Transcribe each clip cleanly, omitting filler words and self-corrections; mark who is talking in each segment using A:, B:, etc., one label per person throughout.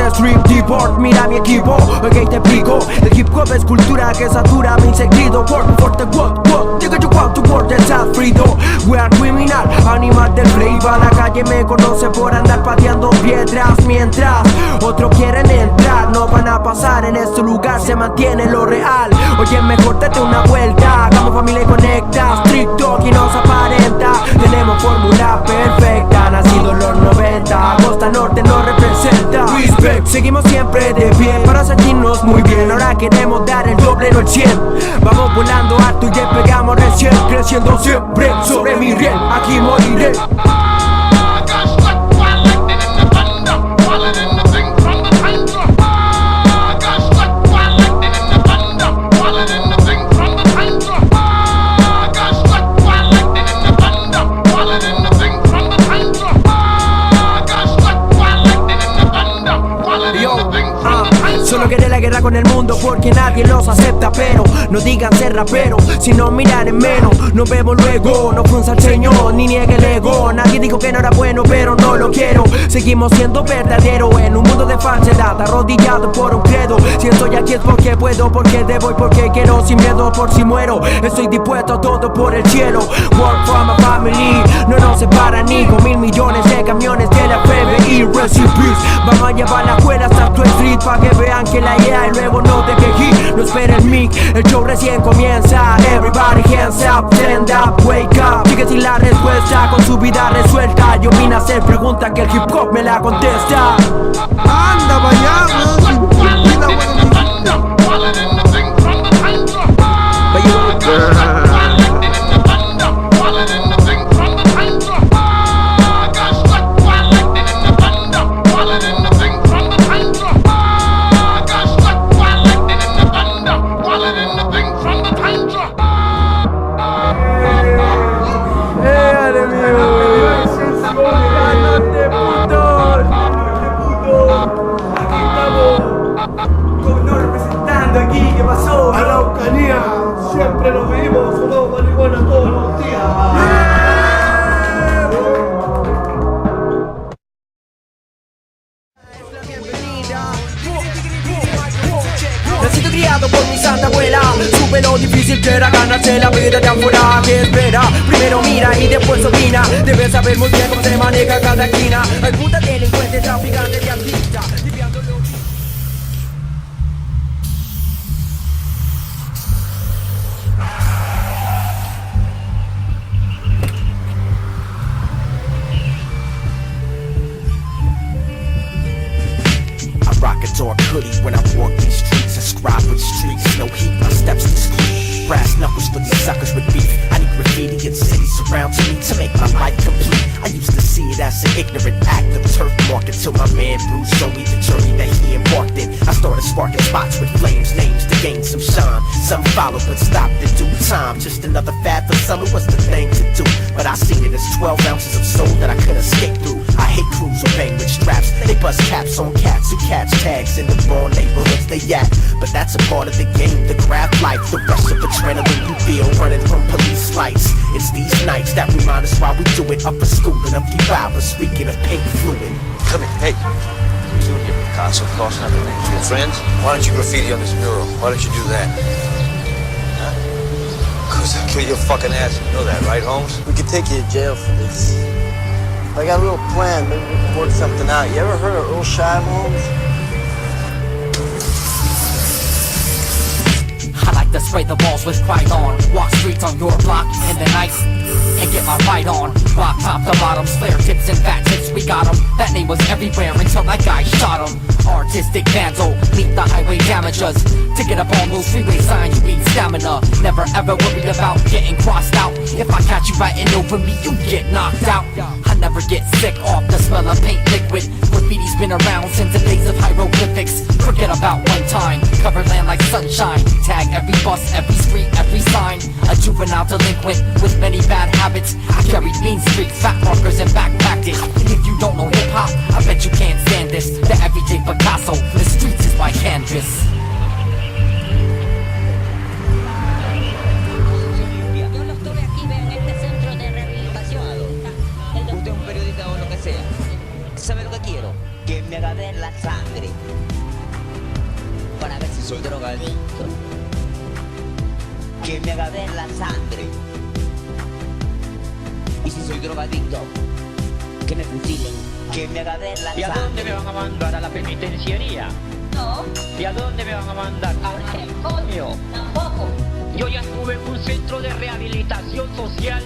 A: street deport, mira mi equipo. Ok, te explico, el hip hop es cultura que satura mi insectido. Work for the what, digo you want to work, estás frito. We are criminal, animal del flavor. A la calle me conoce por andar pateando piedras, mientras otros quieren entrar. No van a pasar, en este lugar se mantiene lo real. Oye, mejor date una vuelta, hagamos familia y conecta. Street talk y nos aparenta, tenemos fórmula perfecta. Nacido en los 90, Costa Norte nos representa. Respect, seguimos siempre de pie para sentirnos muy bien. Ahora queremos dar el doble, no el 100. Vamos volando alto y despegamos recién. Creciendo siempre sobre mi riel, aquí moriré. Solo querer la guerra con el mundo porque nadie los acepta. Pero no digan ser rapero si no miran en menos. Nos vemos luego, no funza el señor ni niegue el ego. Nadie dijo que no era bueno pero no lo quiero. Seguimos siendo verdaderos en un mundo de falsedad, arrodillado por un credo. Si estoy aquí es porque puedo, porque debo y porque quiero. Sin miedo por si muero, estoy dispuesto a todo por el cielo. Work for my family, no nos separa ni con 1000 millones de camiones de la FBI. Recipes, vamos a llevar la escuela hasta tu street pa' que vean que la idea y luego no te quejí. No esperen el mic, el show recién comienza. Everybody hands up, stand up, wake up. Sigue sin la respuesta, con su vida resuelta. Yo vine a hacer preguntas que el hip hop me la contesta.
B: Anda vaya, siempre nos vivimos, somos marihuana todos los días.
A: Nacido criado por mi santa abuela, supe lo difícil que era ganarse la vida de afuera. ¿Qué espera? Primero mira y después opina. Debes saber muy bien cómo se maneja cada esquina. Hay putas delincuentes, traficantes de artistas.
C: Dark hoodie when I walk these streets. I scribe with streets, no heat, my steps discreet. Brass knuckles for these suckers with beef. I need graffiti in cities surrounding me to make my life complete. I used to see it as an ignorant act of turf market till my man Bruce showed me the journey that he embarked in. I started sparking spots with flames, names to gain some shine. Some followed but stopped in due time. Just another fad for some, it was the thing to do. But I seen it as 12 ounces of soul that I could escape through. I hate crews who bang with straps. They bust caps on cats who catch tags in the wrong neighborhoods they at. But that's a part of the game, the craft life. The rush of adrenaline you feel running from police lights. It's these nights that remind us why we do it. Up for school and empty hours, speaking of pink fluid.
D: Come here, hey. What are you doing here, Picasso? Crossing everything. Your friends? Why don't you graffiti on this mural? Why don't you do that? Huh? Cause I'll kill your fucking ass. You know that, right, Holmes?
E: We could take you to jail for this. I got a little plan, maybe we can work something out. You ever heard of Earl Shive, Holmes?
F: I like to spray the walls with pride on. Walk streets on your block in the night and get my fight on. Rock top to bottom, flare tips and fat tips, we got 'em. That name was everywhere until that guy shot 'em. Artistic vandal, meet the highway damagers. To get up on those freeway signs, you need stamina. Never ever worried about getting crossed out. If I catch you writing over me, you get knocked out. I never get sick off the smell of paint liquid. Graffiti's been around since the days of hieroglyphics. Forget about one time, cover land like sunshine. Tag every bus, every street, every sign. A juvenile delinquent with many bad habits. I carried mean streaks, fat markers, and backpacked it. If you don't know hip-hop, I bet you can't stand this. The everyday Picasso, the streets is my canvas.
G: ¿Sabe lo que quiero? Que me agarren la sal. sangre para ver si soy drogadicto. Que me haga ver la sangre. Y si soy drogadicto, que me fusilen. Que me haga ver la sangre.
H: ¿Y a dónde me van a mandar? ¿A la penitenciaría?
I: No.
H: ¿Y a dónde me van a mandar? ¿Al manicomio?
I: Tampoco.
H: Yo ya estuve en un centro de rehabilitación social.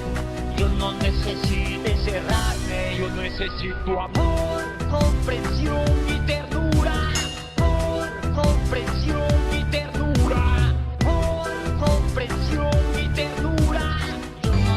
H: Yo no necesito encerrarme. Yo necesito amor, comprensión y ternura. Amor, comprensión y ternura. Amor, comprensión y ternura. Yo no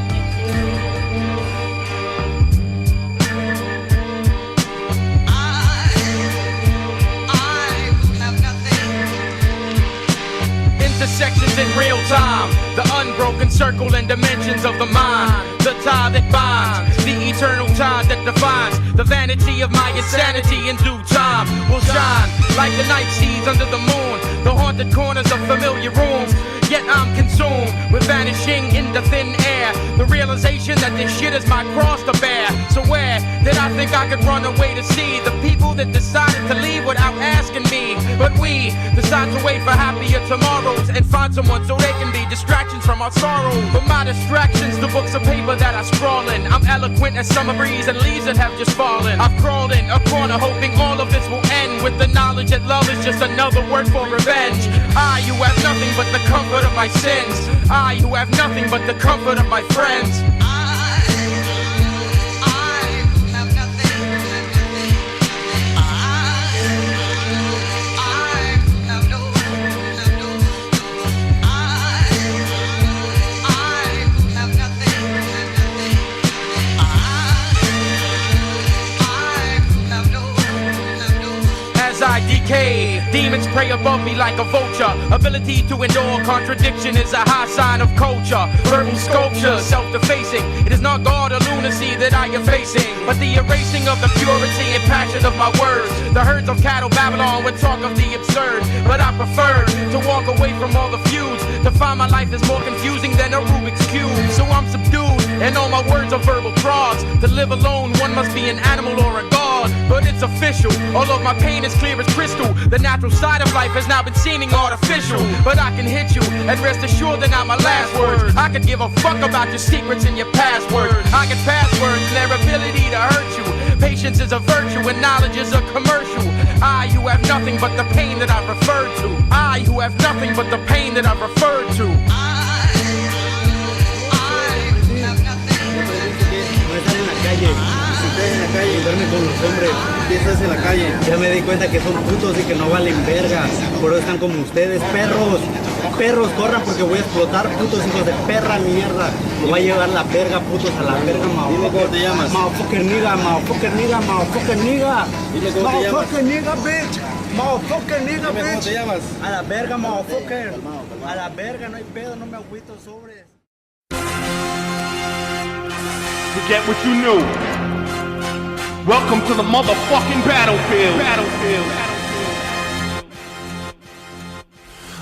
J: Intersections in real time, the unbroken circle and dimensions of the mind, the tie that binds, the eternal tie that defines the vanity of my insanity. In due time will shine like the night seas under the moon, the haunted corners of familiar rooms. Yet I'm consumed with vanishing into thin air, the realization that this shit is my cross to bear. So where did I think I could run away to see the people that decided to leave without asking me? But we decide to wait for happier tomorrows and find someone so they can be distractions from our sorrow. But my distractions, the books of paper that I scrawl in. I'm eloquent as summer breeze and leaves that have just fallen. I've crawled in a corner hoping all of this will end with the knowledge that love is just another word for revenge. I, who have nothing but the comfort of my sins. I, who have nothing but the comfort of my friends. I decay, demons prey above me like a vulture. Ability to endure contradiction is a high sign of culture. Verbal sculpture, self-defacing. It is not God or lunacy that I am facing, but the erasing of the purity and passion of my words. The herds of cattle Babylon would talk of the absurd, but I prefer to walk away from all the feuds, to find my life is more confusing than a Rubik's Cube. So I'm subdued, and all my words are verbal frauds. To live alone, one must be an animal or a god, but it's official. All of my pain is clear as crystal. The natural side of life has now been seeming artificial, but I can hit you, and rest assured they're not my last words. I could give a fuck about your secrets and your passwords. I get passwords and their ability to hurt you. Patience is a virtue and knowledge is a commercial. I, who have nothing but the pain that I've referred to. I, who have nothing but the pain that I've referred to.
K: En la calle y duermen con los hombres, piensas en la calle, ya me di cuenta que son putos y que no valen verga, por eso están como ustedes, perros, corran porque voy a explotar, putos hijos de perra mierda, me voy a llevar la verga, putos a la verga,
E: Dime cómo te llamas.
K: motherfucker nigga, motherfucker nigga, motherfucker nigga,
E: Dime cómo te llamas.
K: motherfucker nigga, bitch, motherfucker nigga,
E: Dime cómo
K: bitch,
E: te llamas.
K: a la verga, motherfucker, a la verga, no hay pedo, no me agüito sobres.
L: Forget what you knew. Welcome to the motherfucking battlefield.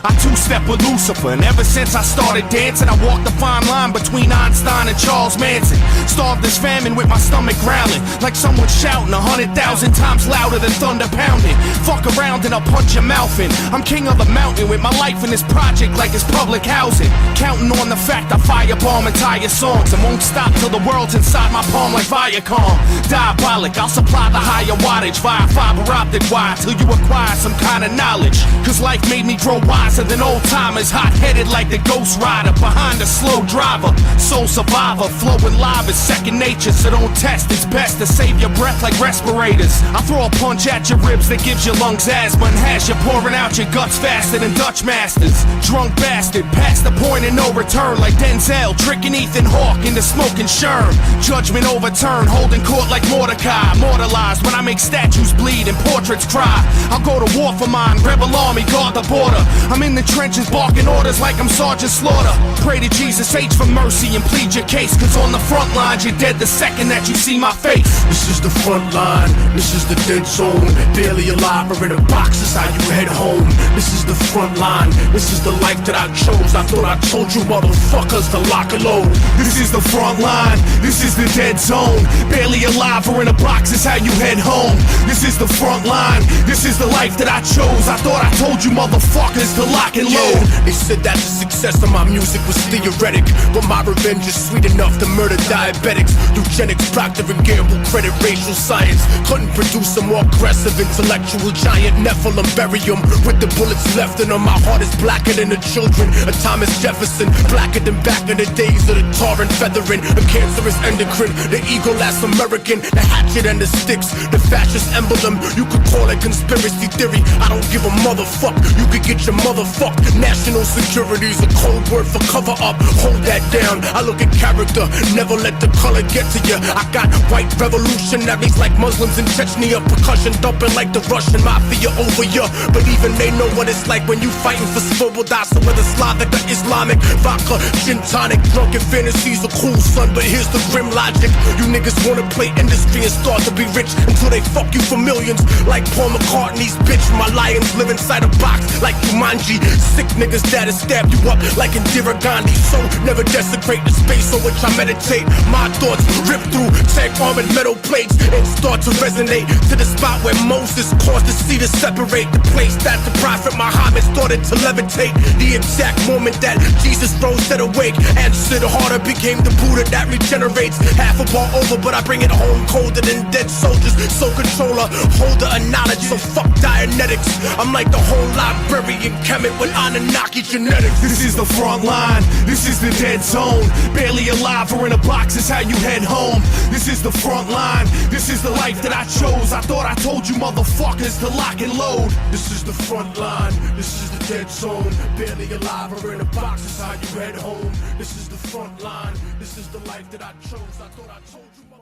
M: I two-step with Lucifer, and ever since I started dancing, I walked the fine line between Einstein and Charles Manson. Starved this famine with my stomach growling, like someone shouting 100,000 times louder than thunder pounding. Fuck around and I'll punch your mouth in. I'm king of the mountain with my life in this project like it's public housing. Counting on the fact I firebomb entire songs and won't stop till the world's inside my palm like Viacom. Diabolic, I'll supply the higher wattage via fiber optic wire till you acquire some kind of knowledge. Cause life made me grow wise than old timers, hot-headed like the Ghost Rider behind a slow driver. Soul survivor, flowing live is second nature, so don't test. It's best to save your breath like respirators. I throw a punch at your ribs that gives your lungs asthma and has you pouring out your guts faster than Dutch masters. Drunk bastard, past the point of no return like Denzel, tricking Ethan Hawke into smoking Sherm. Judgment overturned, holding court like Mordecai. Immortalized when I make statues bleed and portraits cry. I'll go to war for mine, rebel army, guard the border. I'm in the trenches barking orders like I'm Sergeant Slaughter. Pray to Jesus H for mercy and plead your case, cause on the front lines you're dead the second that you see my face.
N: This is the front line, this is the dead zone. Barely alive, we're in a
M: box is how you head home. This is the front line, this is the life that I chose. I thought I told you motherfuckers to lock and load. This is the front line, this is the dead zone. Barely alive or in a box is how you head home. This is the front line, this is the life that I chose. I thought I told you motherfuckers to lock and load. They said that the success of my music was theoretic, but my revenge is sweet enough to murder diabetics. Eugenics, Procter & Gamble, credit racial science. Couldn't produce a more aggressive intellectual giant. Nephilim, bury him with the bullets left in him. My heart is blacker than the children of Thomas Jefferson, blacker than back in the days of the tar and feathering. The cancerous endocrine, the eagle-ass American, the hatchet and the sticks, the fascist emblem. You could call it conspiracy theory, I don't give a motherfuck. You could get your motherfucked. National security's a cold word for cover up. Hold that down, I look at character, never let the color get to you. I got white revolutionaries like Muslims in Chechnya, percussion dumping like the Russian mafia over ya. But even they know what it's like when you fighting for svoboda. So whether Slavic or Islamic, vodka, gin tonic, drunken fantasies are cool, son. But here's the grim logic: you niggas wanna play industry and start to be rich until they fuck you for millions. Like Paul McCartney's bitch, my lions live inside a box like Jumanji. Sick niggas that'll stab you up like Indira Gandhi. So never desecrate the space on which I meditate. My thoughts rip through tank armored metal plates and start to resonate to the spot where Moses caused the sea to separate. The place that the prophet Muhammad started to levitate. The exact moment that Jesus rose set awake, answered harder, became the Buddha that regenerates. Half a bar over, but I bring it home colder than dead soldiers. So controller, holder of knowledge, so fuck Dianetics. I'm like the whole librarian Kemet with Anunnaki genetics. This is the front line, this is the dead zone. Barely alive or in a box is how you head home. This is the front line, this is the life that I chose. I thought I told you motherfuckers to lock and load. This is the front line, this is the dead zone. Barely alive or in a box is how you head home. This is the front line, this is the life that I chose. I thought I told you